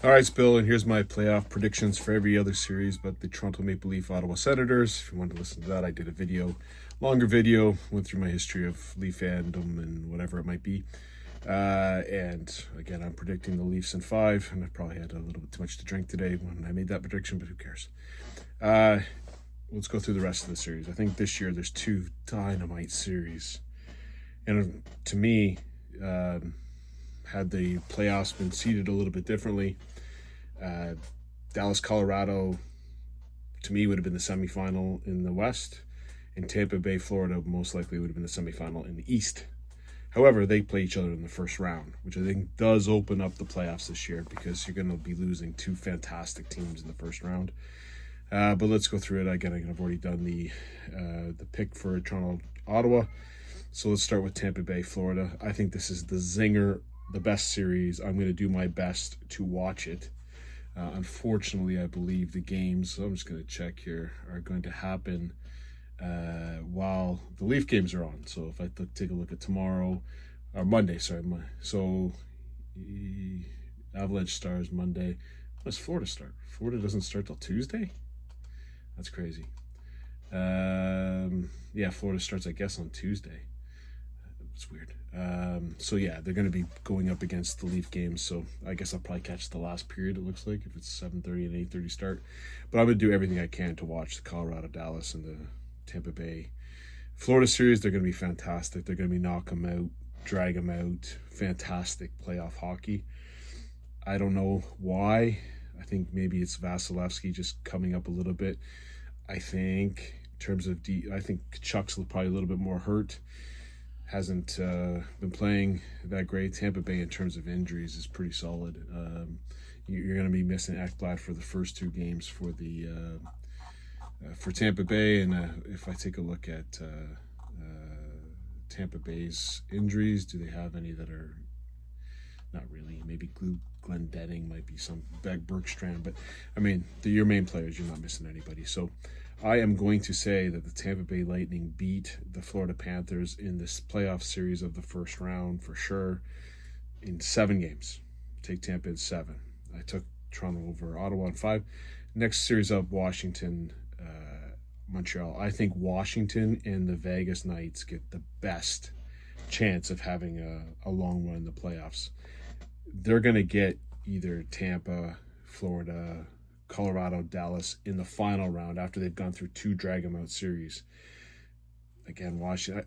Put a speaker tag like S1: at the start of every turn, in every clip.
S1: All right, it's Bill, and here's my playoff predictions for every other series but the Toronto Maple Leaf Ottawa Senators. If you want to listen to that, I did a video, longer video, went through my history of Leaf fandom and whatever it might be. And again, I'm predicting the Leafs in 5, and I probably had a little bit too much to drink today when I made that prediction, but who cares? Let's go through the rest of the series. I think this year there's 2 dynamite series. And to me, had the playoffs been seeded a little bit differently, Dallas, Colorado, to me, would have been the semifinal in the West, and Tampa Bay, Florida, most likely would have been the semifinal in the East. However, they play each other in the first round, which I think does open up the playoffs this year because you're going to be losing 2 fantastic teams in the first round. But let's go through it. Again, I've already done the pick for Toronto, Ottawa. So let's start with Tampa Bay, Florida. I think this is the zinger, the best series. I'm going to do my best to watch it. Unfortunately, I believe the games, so I'm just going to check here, are going to happen while the Leaf games are on. So if I take a look at tomorrow, or Monday, sorry. So Avalanche Stars Monday. When does Florida start? Florida doesn't start till Tuesday? That's crazy. Yeah, Florida starts, I guess, on Tuesday. It's weird. So yeah, they're going to be going up against the Leaf games. So I guess I'll probably catch the last period. It looks like if it's 7:30 and 8:30 start. But I'm going to do everything I can to watch the Colorado, Dallas, and the Tampa Bay, Florida series. They're going to be fantastic. They're going to be knock them out, drag them out. Fantastic playoff hockey. I don't know why. I think maybe it's Vasilevsky just coming up a little bit. I think in terms of I think Chuck's probably a little bit more hurt. Hasn't been playing that great. Tampa Bay, in terms of injuries, is pretty solid. You're going to be missing Ekblad for the first 2 games for the for Tampa Bay, and if I take a look at Tampa Bay's injuries, do they have any that are not really? Maybe Glendening might be some Bergstrand, but I mean, your main players, you're not missing anybody. So I am going to say that the Tampa Bay Lightning beat the Florida Panthers in this playoff series of the first round for sure in 7 games. Take Tampa in 7. I took Toronto over Ottawa in 5. Next series up, Washington, Montreal. I think Washington and the Vegas Knights get the best chance of having a long run in the playoffs. They're going to get either Tampa, Florida, Colorado, Dallas in the final round after they've gone through 2 drag-em-out series. Again, Washington,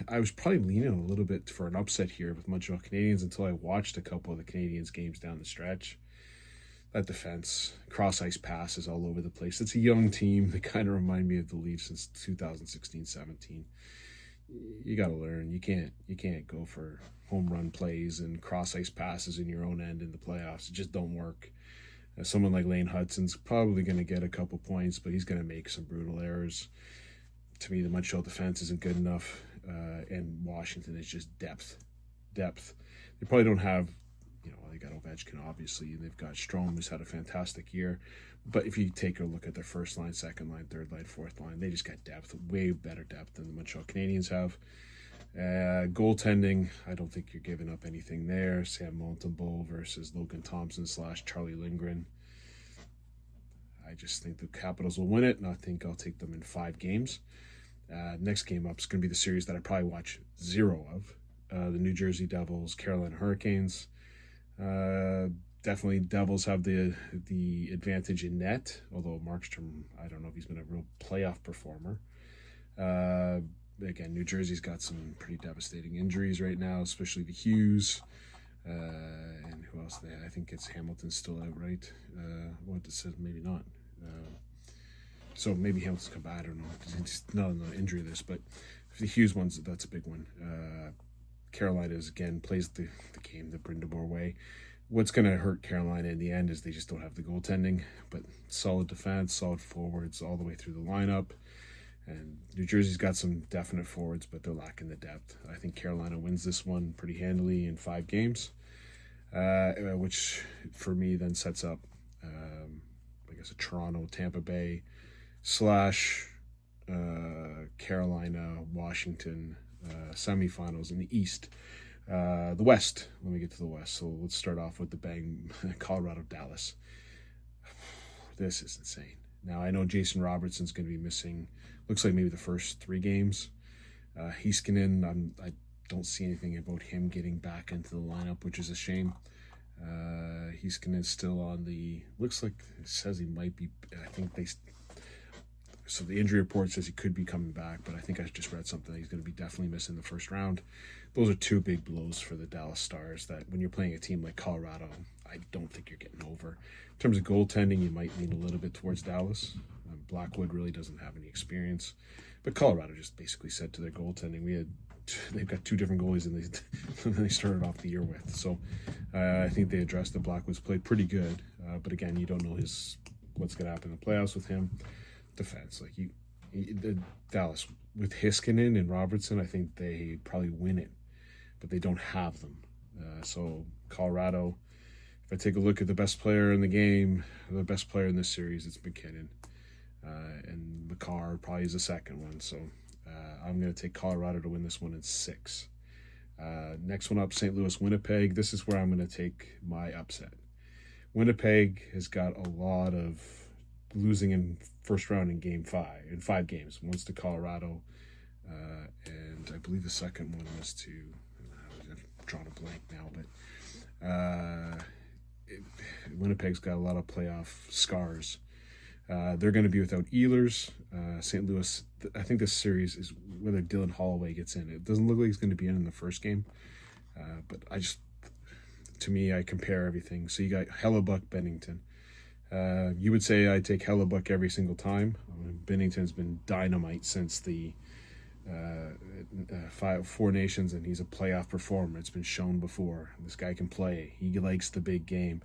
S1: I was probably leaning a little bit for an upset here with Montreal Canadiens until I watched a couple of the Canadiens games down the stretch. That defense, cross-ice passes all over the place. It's a young team. They kind of remind me of the Leafs since 2016-17. You got to learn. You can't go for home run plays and cross-ice passes in your own end in the playoffs. It just don't work. Someone like Lane Hudson's probably going to get a couple points, but he's going to make some brutal errors. To me, the Montreal defense isn't good enough, and Washington is just depth. They probably don't have, they got Ovechkin, obviously, and they've got Strome, who's had a fantastic year. But if you take a look at their first line, second line, third line, fourth line, they just got depth, way better depth than the Montreal Canadiens have. Goaltending, I don't think you're giving up anything there. Sam Montembeault versus Logan Thompson / Charlie Lindgren. I just think the Capitals will win it, and I think I'll take them in 5 games. Next game up is going to be the series that I probably watch 0 of. The New Jersey Devils, Carolina Hurricanes. Definitely Devils have the advantage in net, although Markstrom, I don't know if he's been a real playoff performer. Again, New Jersey's got some pretty devastating injuries right now, especially the Hughes. And who else? I think it's Hamilton's still out, right? What it says, maybe not. So maybe Hamilton's come back. I don't know. It's not an injury list, but if the Hughes one's, that's a big one. Carolina again plays the game the Brindamore way. What's going to hurt Carolina in the end is they just don't have the goaltending, but solid defense, solid forwards all the way through the lineup. And New Jersey's got some definite forwards, but they're lacking the depth. I think Carolina wins this one pretty handily in 5 games, which for me then sets up, I guess, a Toronto, Tampa Bay / Carolina, Washington semifinals in the East. The West. Let me get to the West. So let's start off with the bang. Colorado, Dallas. This is insane. Now I know Jason Robertson's going to be missing. Looks like maybe the first 3 games. Heiskanen, I don't see anything about him getting back into the lineup, which is a shame. Heiskanen is still on the. Looks like it says he might be. I think they. So the injury report says he could be coming back, but I think I just read something. He's going to be definitely missing the first round. Those are 2 big blows for the Dallas Stars that when you're playing a team like Colorado, I don't think you're getting over. In terms of goaltending, you might lean a little bit towards Dallas. Blackwood really doesn't have any experience. But Colorado just basically said to their goaltending, they've got 2 different goalies than they started off the year with. So I think they addressed that Blackwood's played pretty good. But again, you don't know what's going to happen in the playoffs with him. Defense, the Dallas with Heiskanen and Robertson, I think they probably win it, but they don't have them. So Colorado, if I take a look at the best player in the game, the best player in this series, it's McKinnon, and McCarr probably is the second one. So I'm going to take Colorado to win this one in 6. Next one up, St. Louis, Winnipeg. This is where I'm going to take my upset. Winnipeg has got a lot of losing in first round in 5 games. Once to Colorado, and I believe the second one was to. I've drawn a blank now, but Winnipeg's got a lot of playoff scars. They're going to be without Ehlers. St. Louis. I think this series is whether Dylan Holloway gets in. It doesn't look like he's going to be in the first game, but to me, I compare everything. So you got Hellebuck, Bennington. You would say I take Hellebuck every single time. Bennington's been dynamite since the 4 Nations, and he's a playoff performer. It's been shown before. This guy can play. He likes the big game.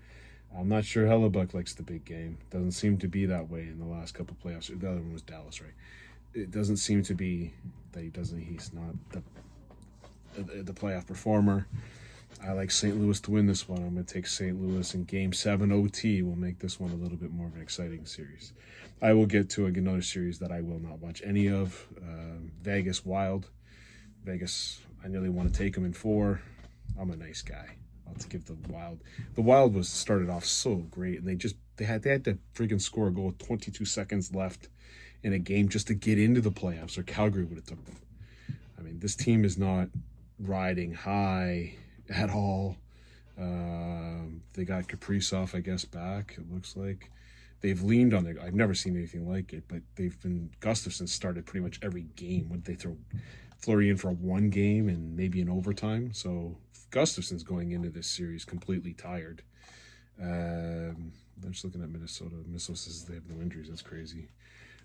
S1: I'm not sure Hellebuck likes the big game. Doesn't seem to be that way in the last couple of playoffs. The other one was Dallas, right? It doesn't seem to be that he's not the playoff performer. I like St. Louis to win this one. I'm going to take St. Louis in Game 7 OT. Will make this one a little bit more of an exciting series. I will get to another series that I will not watch any of. Vegas Wild. Vegas, I nearly want to take them in 4. I'm a nice guy. I'll give the Wild. The Wild started off so great, and they had to freaking score a goal with 22 seconds left in a game just to get into the playoffs, or Calgary would have took them. I mean, this team is not riding high at all. They got Kaprizov, I guess, back. It looks like they've leaned on I've never seen anything like it, but Gustafsson started pretty much every game. Would they throw Fleury in for 1 game and maybe an overtime? So Gustafsson's going into this series completely tired. I'm just looking at Minnesota. Minnesota says they have no injuries. That's crazy.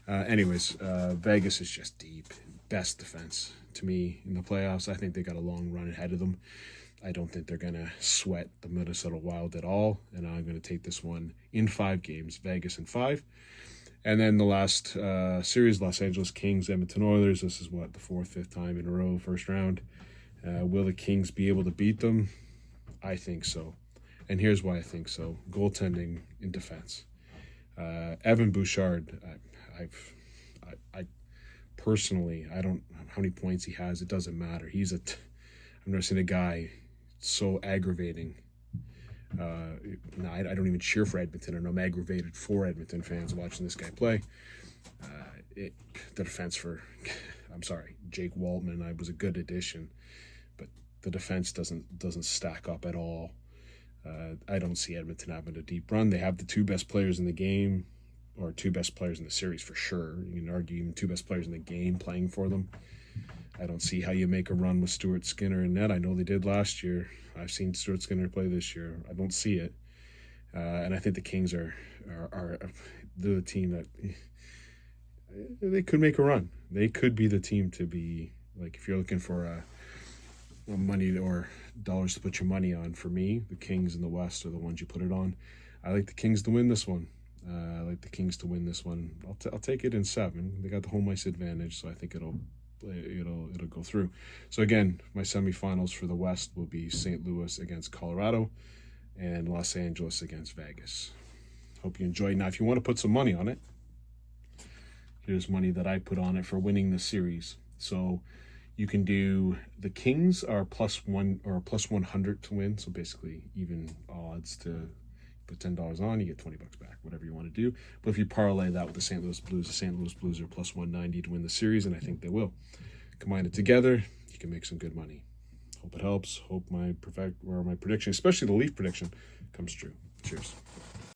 S1: Vegas is just deep. Best defense to me in the playoffs. I think they got a long run ahead of them. I don't think they're going to sweat the Minnesota Wild at all, and I'm going to take this one in 5 games, Vegas in 5. And then the last series, Los Angeles Kings, Edmonton Oilers. This is the 4th, 5th time in a row, first round. Will the Kings be able to beat them? I think so. And here's why I think so. Goaltending in defense. Evan Bouchard, I personally, I don't know how many points he has. It doesn't matter. I've never seen a guy so aggravating. I don't even cheer for Edmonton, and I'm aggravated for Edmonton fans watching this guy play. The defense Jake Waltman, was a good addition, but the defense doesn't stack up at all. I don't see Edmonton having a deep run. They have the 2 best players in the game, or 2 best players in the series for sure. You can argue even 2 best players in the game playing for them. I don't see how you make a run with Stuart Skinner in net. I know they did last year. I've seen Stuart Skinner play this year. I don't see it. And I think the Kings they're the team that they could make a run. They could be the team to be, like, if you're looking for money or dollars to put your money on. For me, the Kings in the West are the ones you put it on. I like the Kings to win this one. I'll take it in 7. They got the home ice advantage, so I think it'll go through. So again, my semifinals for the West will be St. Louis against Colorado and Los Angeles against Vegas. Hope you enjoyed. Now, if you want to put some money on it, here's money that I put on it for winning the series. So You can do the Kings are +1 or +100 to win, so basically even odds to put $10 on, you get $20 back, whatever you want to do. But if you parlay that with the St. Louis Blues are +190 to win the series, and I think they will. Combine it together, you can make some good money. Hope it helps. Hope my prediction, especially the Leaf prediction, comes true. Cheers.